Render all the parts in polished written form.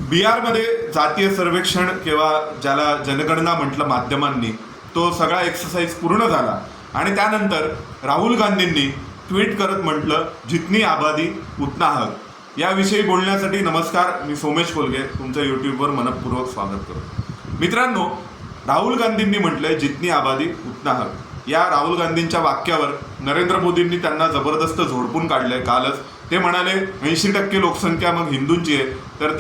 बिहारमध्ये जातीय सर्वेक्षण किंवा ज्याला जनगणना म्हटलं माध्यमांनी, तो सगळा एक्सरसाइज पूर्ण झाला आणि त्यानंतर राहुल गांधींनी ट्विट करत म्हटलं, जितनी आबादी उतना हक. याविषयी बोलण्यासाठी नमस्कार, मी सोमेश कोलगे तुमच्या यूट्यूबवर मनपूर्वक स्वागत करतो. मित्रांनो, राहुल गांधींनी म्हटलंय जितनी आबादी उतना हक. या राहुल गांधींच्या वाक्यावर नरेंद्र मोदींनी त्यांना जबरदस्त झोडपून काढलंय कालच. ते म्हणाले 80% लोकसंख्या मग हिंदूंची आहे, तर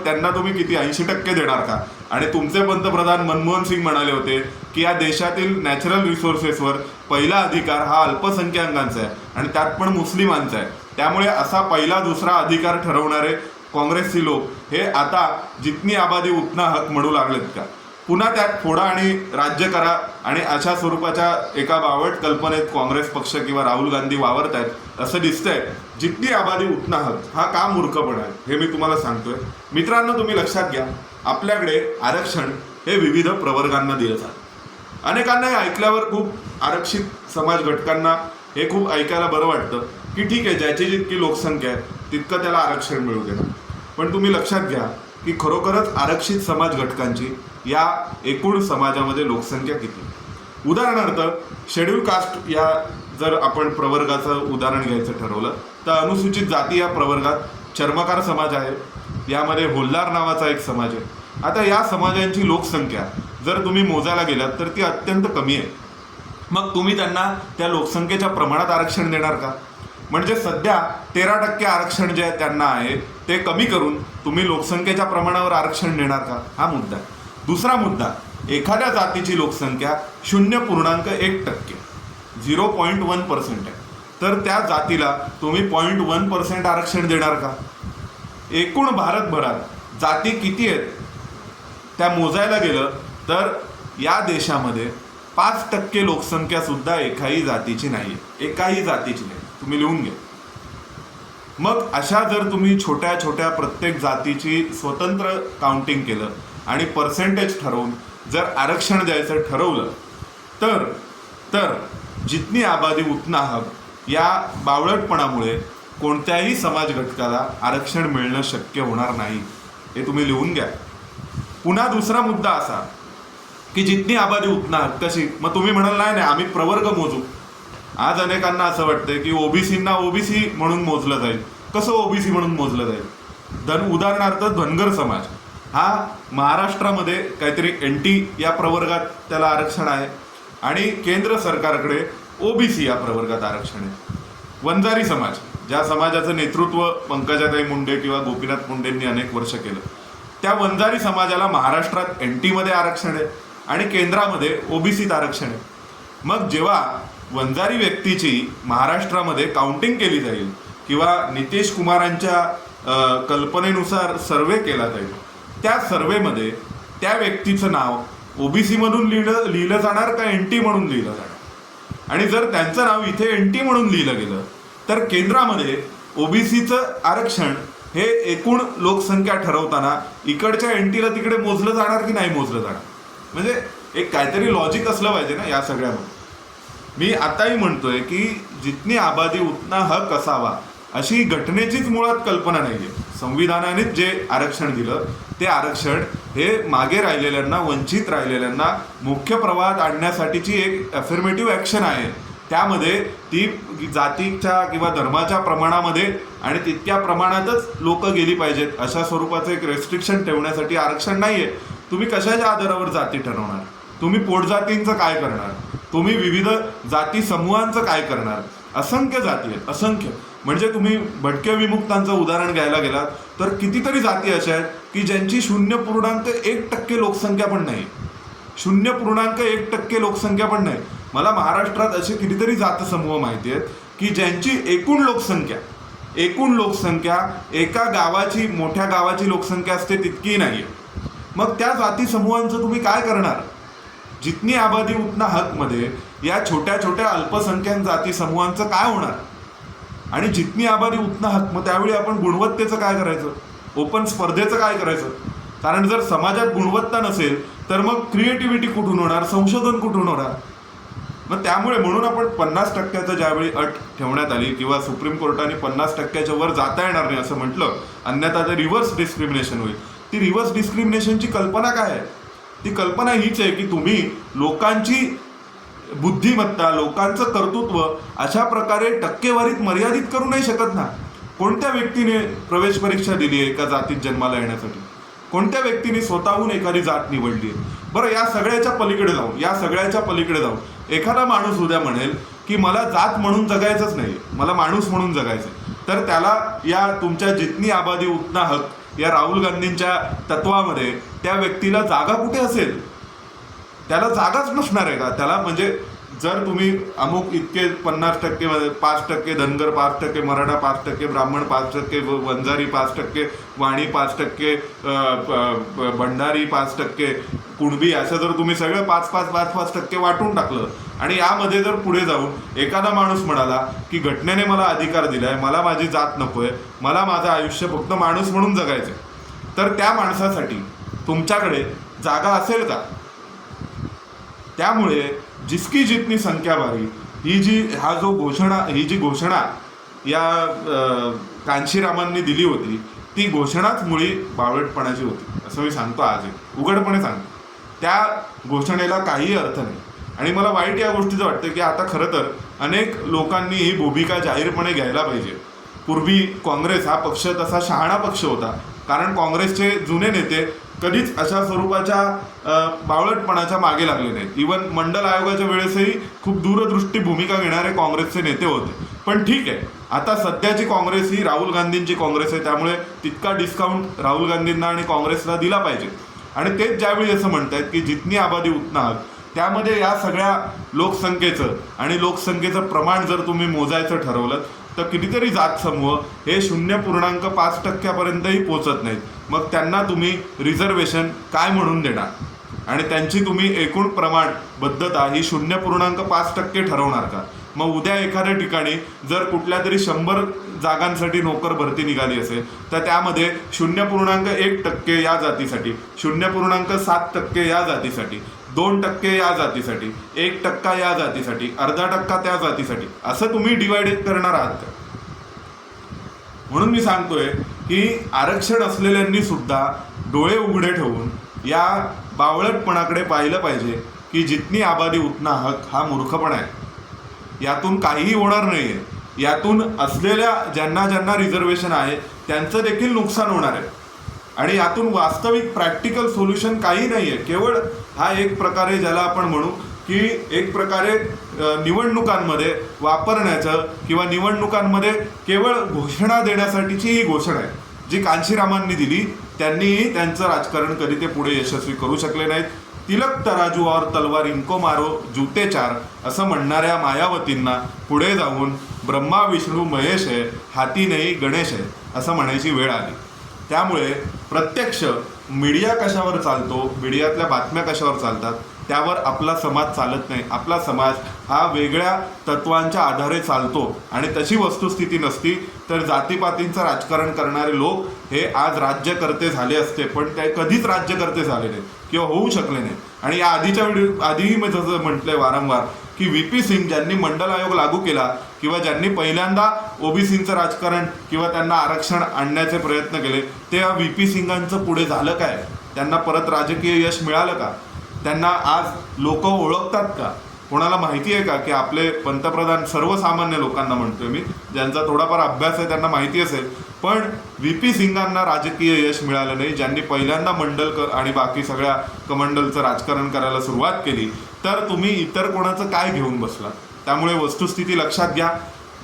त्यांना तुम्ही किती 80% देणार का? आणि तुमचे पंतप्रधान मनमोहन सिंग म्हणाले होते की या देशातील नॅचरल रिसोर्सेसवर पहिला अधिकार हा अल्पसंख्याकांचा आहे आणि त्यात पण मुस्लिमांचा आहे. त्यामुळे असा पहिला दुसरा अधिकार ठरवणारे काँग्रेसचे लोक हे आता जितनी आबादी उतना हक म्हणू लागलेत का? पुन्हा त्यात फोडा आणि राज्य करा आणि अशा स्वरूपाच्या एका बावट कल्पनेत काँग्रेस पक्ष किंवा राहुल गांधी वावरत आहेत असं दिसतंय. जितनी आबादी उतना हक हा का मूर्खपणा आहे हे मी तुम्हाला सांगतोय. मित्रांनो, तुम्ही लक्षात घ्या, आपल्याकडे आरक्षण हे विविध प्रवर्गांना दिलं जातं. अनेकांना हे ऐकल्यावर खूप आरक्षित समाज घटकांना हे खूप ऐकायला बरं वाटतं की ठीक आहे, ज्याची जितकी लोकसंख्या आहे तितकं त्याला आरक्षण मिळू दे. पण तुम्ही लक्षात घ्या की खरोखरच आरक्षित समाज घटकांची या एकूण समाजामध्ये लोकसंख्या किती? उदाहरणार्थ, शेड्यूल कास्ट या जर आपण प्रवर्गाचं उदाहरण घ्यायचं ठरवलं तर अनुसूचित जाती या प्रवर्गात चर्मकार समाज आहे, यामध्ये होल्लार नावाचा एक समाज आहे. आता या समाजांची लोकसंख्या जर तुम्ही मोजायला गेलात तर ती अत्यंत कमी आहे. मग तुम्ही त्यांना त्या लोकसंख्येच्या प्रमाणात आरक्षण देणार का? म्हणजे सध्या 13% आरक्षण जे त्यांना आहे ते कमी करून तुम्ही लोकसंख्येच्या प्रमाणावर आरक्षण देणार का? हा मुद्दा आहे. दुसरा मुद्दा, एखाद्या जातीची लोकसंख्या 0.1% 0.1% आहे, तर त्या जातीला तुम्ही 0.1% आरक्षण देणार का? एकूण भारतभरात जाती किती आहेत त्या मोजायला गेलं तर या देशामध्ये 5% लोकसंख्या सुद्धा एकाही जातीची नाही आहे. एकाही जातीची नाही. तुम्ही लिहून घ्या. मग अशा जर तुम्ही छोट्या छोट्या प्रत्येक जातीची स्वतंत्र काउंटिंग केलं आणि पर्सेंटेज ठरवून जर आरक्षण द्यायचं ठरवलं तर जितनी आबादी उतना हक या बावळटपणामुळे कोणत्याही समाज घटकाला आरक्षण मिळणं शक्य होणार नाही. हे तुम्ही लिहून घ्या. पुन्हा दुसरा मुद्दा असा की जितनी आबादी उतना हक कशी? मग तुम्ही म्हणाल नाही आम्ही प्रवर्ग मोजू. आज अनेकांना असं वाटतंय की ओबीसींना ओबीसी म्हणून मोजलं जाईल. कसं ओबीसी म्हणून मोजलं जाईल? उदाहरणार्थ, धनगर समाज हा महाराष्ट्रामध्ये काहीतरी NT या प्रवर्गात त्याला आरक्षण आहे आणि केंद्र सरकारकडे ओबीसी या प्रवर्गात आरक्षण आहे. वंजारी समाज, ज्या समाजाचं नेतृत्व पंकजाताई मुंडे किंवा गोपीनाथ मुंडेंनी अनेक वर्ष केलं, त्या वंजारी समाजाला महाराष्ट्रात NT मध्ये आरक्षण आहे आणि केंद्रामध्ये ओबीसीत आरक्षण आहे. मग जेव्हा वंजारी व्यक्तीची महाराष्ट्रामध्ये काउंटिंग केली जाईल किंवा नितीश कुमारांच्या कल्पनेनुसार सर्वे केला जाईल, त्या सर्वेमध्ये त्या व्यक्तीचं नाव ओबीसी म्हणून लिहिलं जाणार का NT म्हणून लिहिलं जाणार? आणि जर त्यांचं नाव इथे NT म्हणून लिहिलं गेलं तर केंद्रामध्ये ओबीसीचं आरक्षण हे एकूण लोकसंख्या ठरवताना इकडच्या NTला तिकडे मोजलं जाणार की नाही मोजलं जाणार? म्हणजे एक काहीतरी लॉजिक असलं पाहिजे ना या सगळ्यामध्ये. मी आताही म्हणतोय की जितनी आबादी उतना हक असावा अशी घटनेचीच मुळात कल्पना नाही आहे. संविधानानेच जे आरक्षण दिलं ते आरक्षण हे मागे राहिलेल्यांना, वंचित राहिलेल्यांना मुख्य प्रवाहात आणण्यासाठीची एक अफर्मेटिव्ह ॲक्शन आहे. त्यामध्ये ती जातीच्या किंवा धर्माच्या प्रमाणामध्ये आणि तितक्या प्रमाणातच लोक गेली पाहिजेत अशा स्वरूपाचं एक रेस्ट्रिक्शन ठेवण्यासाठी आरक्षण नाही आहे. तुम्ही कशाच्या आधारावर जाती ठरवणार? तुम्ही पोटजातींचं काय करणार? तुम्ही विविध जाती समूहांचं काय करणार? असंख्य जाती आहेत, असंख्य. म्हणजे तुम्ही भटक्या विमुक्तांचं उदाहरण घ्यायला गेलात तर कितीतरी जाती अशा आहेत की ज्यांची 0.1% लोकसंख्या पण नाही. 0.1% लोकसंख्या पण नाही. मला महाराष्ट्रात असे कितीतरी जातसमूह माहिती आहेत की ज्यांची एकूण लोकसंख्या एका गावाची, मोठ्या गावाची लोकसंख्या असते तितकीही नाही आहे. मग त्या जाती समूहांचं तुम्ही काय करणार? जितनी आबादी उतना हकमध्ये या छोट्या छोट्या अल्पसंख्याक जाती समूहांचं काय होणार? आणि जितनी आबादी उतना हक, मग त्यावेळी आपण गुणवत्तेचं काय करायचं? ओपन स्पर्धेचं काय करायचं? कारण जर समाजात गुणवत्ता नसेल तर मग क्रिएटिव्हिटी कुठून होणार? संशोधन कुठून होणार? मग त्यामुळे म्हणून आपण 50% ज्यावेळी अट ठेवण्यात आली किंवा सुप्रीम कोर्टाने 50%वर जाता येणार नाही असं म्हटलं, अन्यथा ते रिव्हर्स डिस्क्रिमिनेशन होईल. ती रिव्हर्स डिस्क्रिमिनेशनची कल्पना काय आहे? ती कल्पना हीच आहे की तुम्ही लोकांची बुद्धिमत्ता, लोकांचं कर्तृत्व अशा प्रकारे टक्केवारीत मर्यादित करू नाही शकत ना. कोणत्या व्यक्तीने प्रवेश परीक्षा दिली आहे एका जातीत जन्माला येण्यासाठी? कोणत्या व्यक्तीने स्वतःहून एखादी जात निवडली आहे? बरं, या सगळ्याच्या पलीकडे जाऊन एखादा माणूस उद्या म्हणेल की मला जात म्हणून जगायचंच नाही, मला माणूस म्हणून जगायचं, तर त्याला या तुमच्या जितनी आबादी उतना हक या राहुल गांधींच्या तत्वामध्ये त्या व्यक्तीला जागा कुठे असेल? त्याला जागाच नसणार आहे का त्याला? म्हणजे जर तुम्ही अमुक इतके 50% 5% धनगर, 5% मराठा, 5% ब्राह्मण, 5% वंजारी, 5% वाणी, 5% भंडारी, 5% कुणबी, असं जर तुम्ही सगळं 5% वाटून टाकलं आणि यामध्ये जर पुढे जाऊन एखादा माणूस म्हणाला की घटनेने मला अधिकार दिलाय, मला माझी जात नकोय, मला माझं आयुष्य फक्त माणूस म्हणून जगायचंय, तर त्या माणसासाठी तुमच्याकडे जागा असेल का? त्यामुळे जिसकी जितनी संख्या भारी ही जी घोषणा या कांशीरामांनी दिली होती, ती घोषणाच मुळी बावळटपणाची होती असं मी सांगतो, आज उघडपणे सांगतो. त्या घोषणेला काही अर्थ नाही. आणि मला वाईट या गोष्टीचं वाटतं की आता खरं तर अनेक लोकांनी ही भूमिका जाहीरपणे घ्यायला पाहिजे. पूर्वी काँग्रेस हा पक्ष तसा शहाणा पक्ष होता, कारण काँग्रेसचे जुने नेते कधीच अशा स्वरूपाच्या बावळटपणाच्या मागे लागले नाहीत. इवन मंडल आयोगाच्या वेळेसही खूप दूरदृष्टी भूमिका घेणारे काँग्रेसचे नेते होते. पण ठीक आहे, आता सध्याची काँग्रेस ही राहुल गांधींची काँग्रेस आहे, त्यामुळे तितका डिस्काउंट राहुल गांधींना आणि काँग्रेसला दिला पाहिजे. आणि तेच ज्यावेळी असं म्हणतात की जितनी आबादी उतना हक, त्यामध्ये या सगळ्या लोकसंख्येचं प्रमाण जर तुम्ही मोजायचं ठरवलं तर कितीतरी जात समूह हे 0.5% पोचत नाहीत. मग त्यांना तुम्ही रिझर्वेशन काय म्हणून देणार? आणि त्यांची तुम्ही एकूण प्रमाणबद्धता ही 0.5% ठरवणार का? मग उद्या एखाद्या ठिकाणी जर कुठल्या तरी 100 जागांसाठी नोकर भरती निघाली असेल तर त्यामध्ये 0.1% या जातीसाठी, 0.7% या जातीसाठी, 2% या जातीसाठी, 1% या जातीसाठी, 0.5% त्या जातीसाठी, असं तुम्ही डिवाइड करणार आहात. म्हणून मी सांगतोय की आरक्षण असलेल्यांनी सुद्धा डोळे उघडे ठेवून या बावळटपणाकडे पाहिलं पाहिजे की जितनी आबादी उतना हक हा मूर्खपणा आहे. यातून काहीही होणार नाही आहे. यातून असलेल्या ज्यांना रिझर्वेशन आहे त्यांचं देखील नुकसान होणार आहे. आणि यातून वास्तविक प्रॅक्टिकल सोल्युशन काही नाही आहे. केवळ हा एक प्रकारे ज्याला आपण म्हणू की एक प्रकारे निवडणुकांमध्ये वापरण्याचं किंवा निवडणुकांमध्ये केवळ घोषणा देण्यासाठीची ही घोषणा आहे जी कांशीरामांनी दिली. त्यांनीही त्यांचं राजकारण कधी ते पुढे यशस्वी करू शकले नाहीत. तिलक तराजू और तलवार इनको मारो जूते चार असं म्हणणाऱ्या मायावतींना पुढे जाऊन ब्रह्मा विष्णू महेश आहे, हाती नाही गणेश आहे असं म्हणायची वेळ आली. त्यामुळे प्रत्यक्ष मीडिया कशावर चालतो, मीडियातल्या बातम्या कशावर चालतात, त्यावर आपला समाज चालत नाही. आपला समाज हा वेगळ्या तत्वांच्या आधारे चालतो आणि तशी वस्तुस्थिती नसती तर जातीपातींचं राजकारण करणारे लोक हे आज राज्यकर्ते झाले असते, पण ते कधीच राज्यकर्ते झाले नाहीत किंवा होऊ शकले नाही. आणि या आधीही मी जसं म्हटलंय वारंवार की व्ही.पी. सिंग ज्यांनी मंडल आयोग लागू केला किंवा ज्यांनी पहिल्यांदा ओबीसींचं राजकारण किंवा त्यांना आरक्षण आणण्याचे प्रयत्न केले, ते व्ही.पी. सिंगांचं पुढे झालं काय? त्यांना परत राजकीय यश मिळालं का? त्यांना आज लोक ओळखतात का? कोणाला माहिती आहे का की आपले पंतप्रधान, सर्वसामान्य लोकांना म्हणतोय मी, ज्यांचा थोडाफार अभ्यास आहे त्यांना माहिती असेल, पण व्ही.पी. सिंगांना राजकीय यश मिळालं नाही. ज्यांनी पहिल्यांदा मंडल आणि बाकी सगळ्या कमंडलचं राजकारण करायला सुरुवात केली, तर तुम्ही इतर कोणाचं काय घेऊन बसला? त्यामुळे वस्तुस्थिती लक्षात घ्या.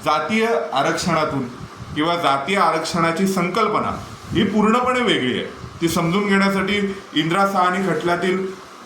जातीय आरक्षणातून किंवा जातीय आरक्षणाची संकल्पना ही पूर्णपणे वेगळी आहे. ती समजून घेण्यासाठी इंदिरा साहनी खटल्यातील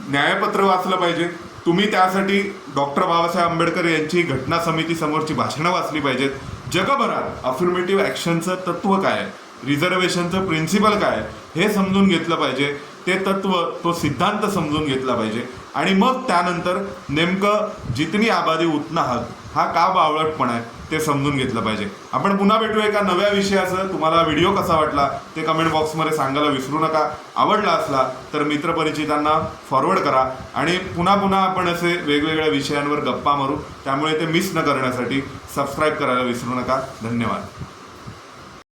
न्यायपत्र वाचलं पाहिजे. तुम्ही त्यासाठी डॉक्टर बाबासाहेब आंबेडकर यांची घटना समिती समोरची भाषणं वाचली पाहिजेत. जगभरात अफर्मेटिव्ह ॲक्शनचं तत्व काय आहे, रिझर्वेशनचं प्रिन्सिपल काय आहे हे समजून घेतलं पाहिजे. ते तत्व, तो सिद्धांत समजून घेतला पाहिजे आणि मग त्यानंतर नेमकं जितनी आबादी उतना हक हा का बावळटपणा आहे ते समजून घेतलं पाहिजे. आपण पुन्हा भेटूया एका नव्या विषयासह. तुम्हाला व्हिडिओ कसा वाटला ते कमेंट बॉक्समध्ये सांगायला विसरू नका. आवडला असला तर मित्रपरिचितांना फॉरवर्ड करा आणि पुन्हा आपण असे वेगवेगळ्या विषयांवर गप्पा मारू. त्यामुळे ते मिस न करण्यासाठी सबस्क्राईब करायला विसरू नका. धन्यवाद.